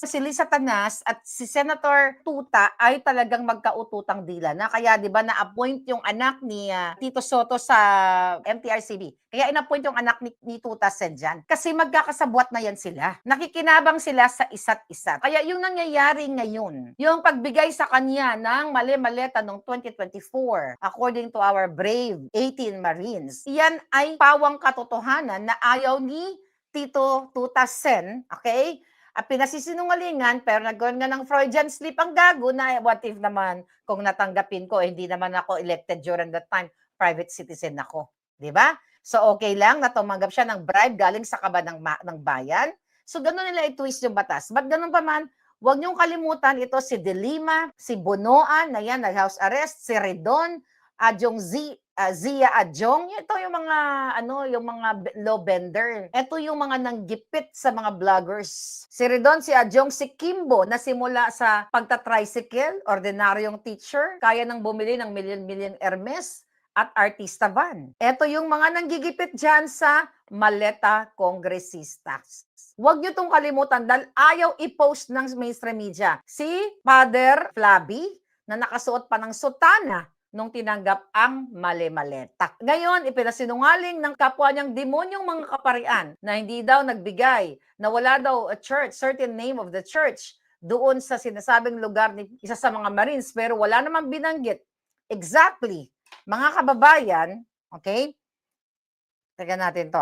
Si Lisa Tanas at si Senator Tuta ay talagang magkaututang dila na. Kaya 'di ba na-appoint yung anak ni Tito Soto sa MTRCB. Kaya in-appoint yung anak ni Tuta Sen dyan. Kasi magkakasabwat na yan sila. Nakikinabang sila sa isa't isa. Kaya yung nangyayari ngayon, yung pagbigay sa kanya ng mali-maleta noong 2024, according to our brave 18 Marines, yan ay pawang katotohanan na ayaw ni Tito Tuta Sen, okay? At pinasisinungalingan, pero nagkaroon nga ng Freudian slip ang gago na what if naman kung natanggapin ko, hindi naman ako elected during that time, private citizen ako. Di ba? So okay lang na tumanggap siya ng bribe galing sa kaba ng bayan. So ganun nila i-twist yung batas. But ganun pa man, huwag niyong kalimutan ito si De Lima, si Bonoan, na yan, nag-house arrest, si Redon, Zia Adjong, ito yung mga yung mga law bender. Ito yung mga nanggipit sa mga vloggers. Si Redon, si Adjong, si Kimbo na simula sa pagta-tricycle, ordinaryong teacher, kaya nang bumili ng million-million Hermes at artista van. Ito yung mga nanggigipit dyan sa maleta kongresistas. Huwag nyo itong kalimutan dahil ayaw i-post ng mainstream media. Si Father Flaby na nakasuot pa ng sutana nung tinanggap ang mali-maleta. Ngayon, ipinasinungaling ng kapwa niyang demonyong mga kaparian na hindi daw nagbigay, na wala daw a church, certain name of the church, doon sa sinasabing lugar ni isa sa mga Marines, pero wala namang binanggit. Exactly. Mga kababayan, okay? Teka natin to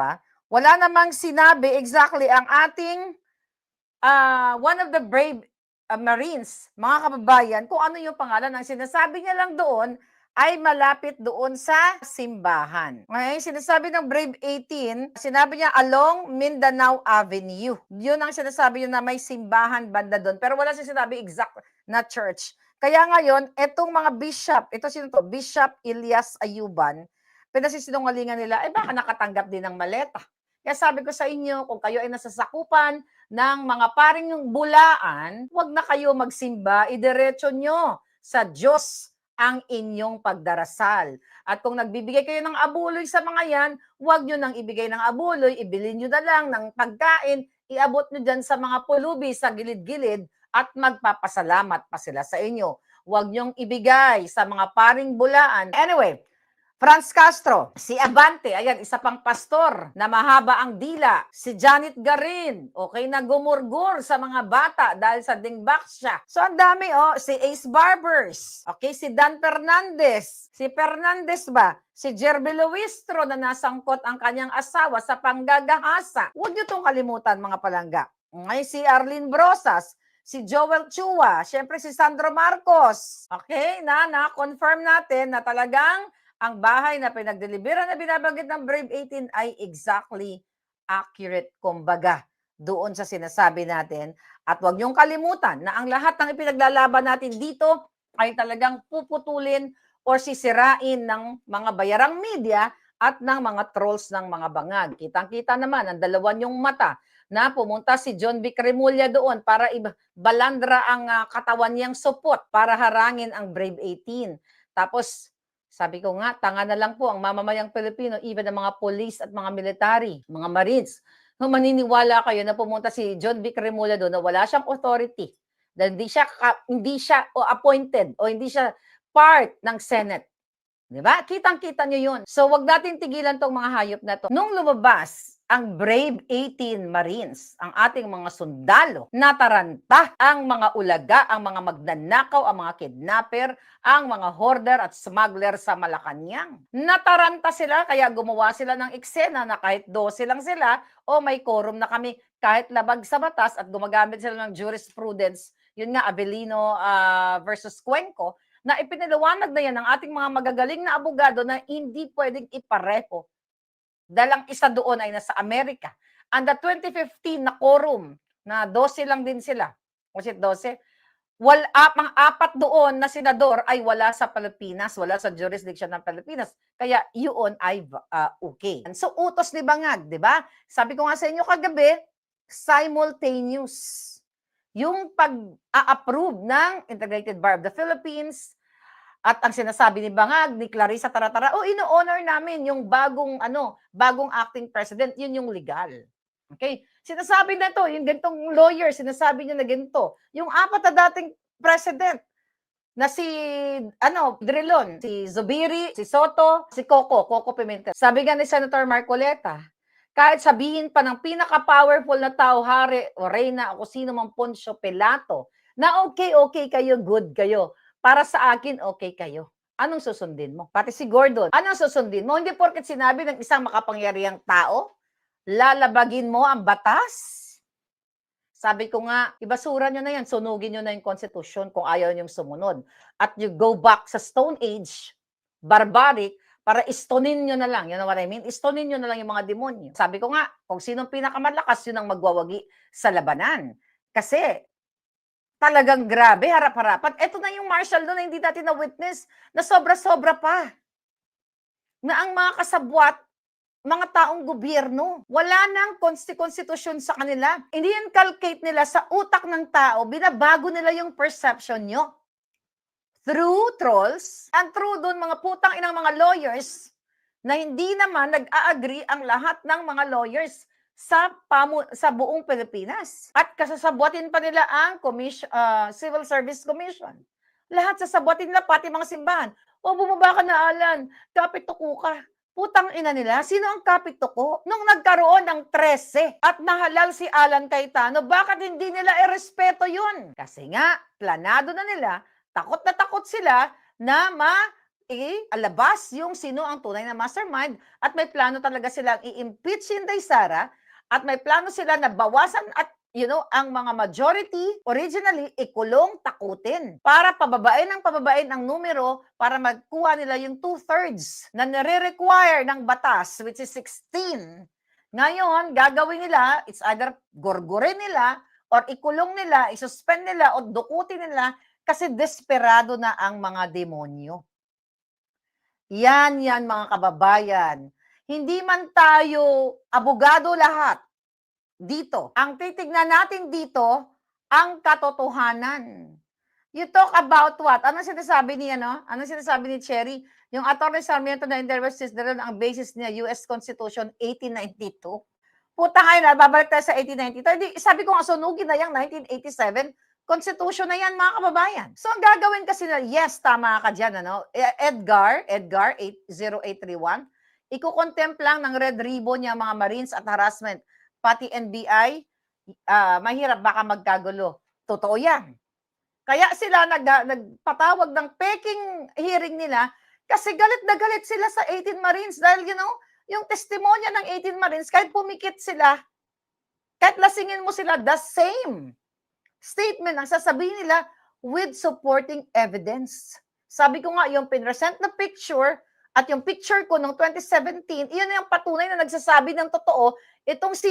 wala namang sinabi exactly ang ating one of the brave Marines, mga kababayan, kung ano yung pangalan. Ang sinasabi niya lang doon ay malapit doon sa simbahan. Ngayon, sinasabi ng Brave 18, sinabi niya along Mindanao Avenue. Yun ang sinasabi niya na may simbahan banda doon. Pero wala siya sinabi exact na church. Kaya ngayon, etong mga bishop, ito sino to? Bishop Elias Ayuban, pinasisinungalingan nila, baka nakatanggap din ng maleta. Kaya sabi ko sa inyo, kung kayo ay nasasakupan ng mga paring bulaan, huwag na kayo magsimba, idiretso nyo sa Diyos ang inyong pagdarasal. At kung nagbibigay kayo ng abuloy sa mga yan, huwag nyo nang ibigay ng abuloy, ibili nyo na lang ng pagkain, iabot nyo dyan sa mga pulubi sa gilid-gilid at magpapasalamat pa sila sa inyo. Huwag nyong ibigay sa mga paring bulaan. Anyway, Franz Castro, si Abante, ayan, isa pang pastor na mahaba ang dila. Si Janet Garin, okay na gumurgur sa mga bata dahil sa dingbak siya. So ang dami, si Ace Barbers, okay, si Dan Fernandez, si Fernandez ba? Si Jerby Luistro na nasangkot ang kanyang asawa sa panggagahasa. Huwag niyo itong kalimutan, mga palangga. Ngayon si Arlene Brosas, si Joel Chua, syempre si Sandro Marcos. Okay, na-confirm natin na talagang ang bahay na pinagdelibera na binabanggit ng Brave 18 ay exactly accurate, kumbaga, doon sa sinasabi natin. At huwag niyong kalimutan na ang lahat ng ipinaglalaban natin dito ay talagang puputulin o sisirain ng mga bayarang media at ng mga trolls ng mga bangag. Kitang-kita naman ang dalawa niyong mata na pumunta si John Vic Remulla doon para balandra ang katawan niyang supot para harangin ang Brave 18. Tapos, sabi ko nga, tanga na lang po ang mamamayang Pilipino, even ang mga police at mga military, mga Marines. Kung maniniwala kayo na pumunta si John Vic Remulla doon na wala siyang authority, dahil hindi siya appointed o hindi siya part ng Senate. Di ba? Kitang-kita nyo yun. So, wag natin tigilan tong mga hayop na to. Nung lumabas ang Brave 18 Marines, ang ating mga sundalo, nataranta ang mga ulaga, ang mga magnanakaw, ang mga kidnapper, ang mga hoarder at smuggler sa Malacanang. Nataranta sila, kaya gumawa sila ng eksena na kahit 12 lang sila, o may quorum na kami, kahit labag sa batas at gumagamit sila ng jurisprudence, yun nga, Avellino versus Cuenco, na ipinaliwanag na yan ng ating mga magagaling na abogado na hindi pwedeng ipareho. Dahil ang isa doon ay nasa Amerika. And the 2015 na quorum, na 12 lang din sila. Was it 12? Mga apat doon na senador ay wala sa Pilipinas, wala sa jurisdiction ng Pilipinas. Kaya yun ay okay. So utos ni Bangag, di ba? Sabi ko nga sa inyo kagabi, simultaneous. Yung pag-a-approve ng Integrated Bar of the Philippines, at ang sinasabi ni Bangag, ni Clarissa Taratara, ino-honor namin yung bagong acting president, yun yung legal. Okay? Sinasabi na to, yung ganitong lawyer, sinasabi niya na ganito. Yung apat na dating president, na si Drilon, si Zubiri, si Soto, si Coco Pimentel. Sabi nga ni Senator Marcoleta, kahit sabihin pa ng pinaka-powerful na tao, hari o reyna o sino mang Poncio Pilato, na okay kayo, good kayo. Para sa akin, okay kayo. Anong susundin mo? Pati si Gordon, anong susundin mo? Hindi porket sinabi ng isang makapangyarihang tao, lalabagin mo ang batas? Sabi ko nga, ibasura nyo na yan, sunugin nyo na yung constitution kung ayaw nyong sumunod. At you go back sa Stone Age, barbaric, para istonin nyo na lang. You know what I mean? Istonin nyo na lang yung mga demonyo. Sabi ko nga, kung sinong pinakamalakas, yun ang magwawagi sa labanan. Kasi, talagang grabe, harap-harapan. Ito na yung martial law na hindi natin na-witness, na sobra-sobra pa. Na ang mga kasabwat, mga taong gobyerno. Wala nang konstitusyon sa kanila. Ini-inculcate nila sa utak ng tao, binabago nila yung perception nyo. Through trolls, and through doon mga putang inang mga lawyers, na hindi naman nag-a-agree ang lahat ng mga lawyers sa buong Pilipinas. At kasasabwatin pa nila ang Civil Service Commission. Lahat sasabwatin nila, pati mga simbahan. O bumaba ka na, Alan, kapit tuko ka. Putang ina nila, sino ang kapit tuko? Nung nagkaroon ng 13 at nahalal si Alan Cayetano, bakit hindi nila irespeto yun? Kasi nga, planado na nila, takot na takot sila na alabas yung sino ang tunay na mastermind at may plano talaga silang i-impeach si Inday Sara at may plano sila na bawasan at ang mga majority, originally, ikulong, takutin. Para pababain ang numero para magkuha nila yung 2/3 na nare-require ng batas, which is 16. Ngayon, gagawin nila, it's either gorgorin nila, or ikulong nila, isuspend nila, o dukutin nila, kasi desperado na ang mga demonyo. Yan mga kababayan. Hindi man tayo abogado lahat dito. Ang titignan natin dito, ang katotohanan. You talk about what? Ano sinasabi ni Cherry? Yung Atty. Sarmiento na interviews ang basis niya, US Constitution 1892. Puta ngayon, babalik tayo sa 1892. Sabi ko nga, sunugin na yung 1987. Constitution na yan, mga kababayan. So, ang gagawin kasi na, yes, tama ka dyan, Edgar 80831, iko-contempt lang ng red ribbon niya mga Marines at harassment. Pati NBI, mahirap baka magkagulo. Totoo yan. Kaya sila nagpatawag ng peking hearing nila kasi galit na galit sila sa 18 Marines dahil, yung testimonya ng 18 Marines, kahit pumikit sila, kahit lasingin mo sila, the same statement ang sasabihin nila with supporting evidence. Sabi ko nga, yung pinresent na picture at yung picture ko noong 2017, iyon yung patunay na nagsasabi ng totoo. Itong si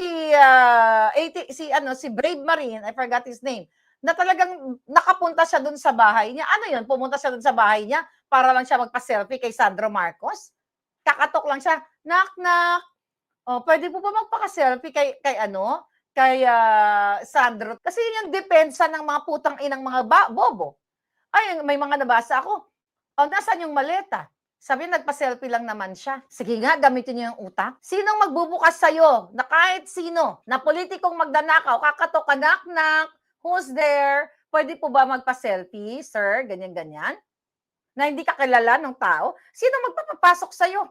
Brave Marine, I forgot his name, na talagang nakapunta siya dun sa bahay niya. Ano yun? Pumunta siya dun sa bahay niya para lang siya magpa-selfie kay Sandro Marcos? Kakatok lang siya, knock, knock. Oh, pwede po ba magpaka-selfie kay Sandro? Kasi yun yung depensa ng mga putang inang mga bobo. Ay, may mga nabasa ako. Oh, nasaan yung maleta? Sabi, nagpa-selfie lang naman siya. Sige nga, gamitin niyo yung utak. Sinong magbubukas sa'yo na kahit sino, na politikong magdanakaw, kakatok ka, knock, who's there? Pwede po ba magpa-selfie, sir? Ganyan-ganyan. Na hindi ka kilala ng tao. Sino magpapapasok sa'yo?